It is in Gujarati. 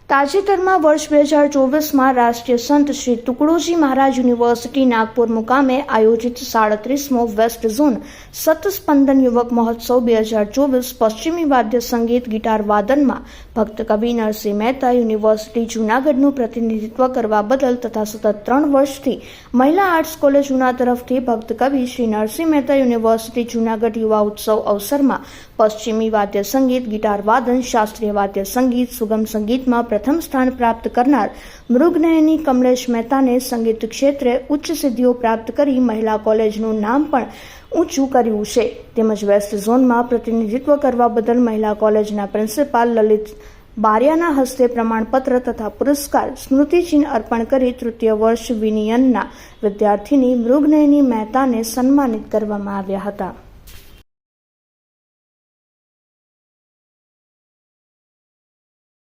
તાજેતરમાં વર્ષ 2024માં રાષ્ટ્રીય સંત શ્રી તુકડોજી મહારાજ યુનિવર્સિટી નાગપુર મુકામે આયોજિત 37મો વેસ્ટ ઝોન સતસ્પંદન યુવક મહોત્સવ 2024 પશ્ચિમી વાદ્ય સંગીત ગિટાર વાદનમાં ભક્ત કવિ નરસિંહ મહેતા યુનિવર્સિટી જૂનાગઢનું પ્રતિનિધિત્વ કરવા બદલ તથા સતત 3 વર્ષથી મહિલા આર્ટ્સ કોલેજ ઉના તરફથી ભક્ત કવિ શ્રી નરસિંહ મહેતા યુનિવર્સિટી જૂનાગઢ યુવા ઉત્સવ અવસરમાં પશ્ચિમી વાદ્ય સંગીત ગિટાર વાદન શાસ્ત્રીય વાદ્ય સંગીત સુગમ સંગીતમાં પ્રથમ સ્થાન પ્રાપ્ત કરનાર મૃગનયની કમલેશ મહેતાને સંગીત ક્ષેત્રે ઉચ્ચ સિદ્ધિઓ પ્રાપ્ત કરી મહિલા કોલેજનું નામ પણ ઊંચું કર્યું છે તેમજ વેસ્ટ ઝોનમાં પ્રતિનિધિત્વ કરવા બદલ મહિલા કોલેજના પ્રિન્સિપાલ લલિત બારિયાના હસ્તે પ્રમાણપત્ર તથા પુરસ્કાર સ્મૃતિચિહ્ન અર્પણ કરી તૃતીય વર્ષ વિનિયનના વિદ્યાર્થીની મૃગનયની મહેતાને સન્માનિત કરવામાં આવ્યા હતા।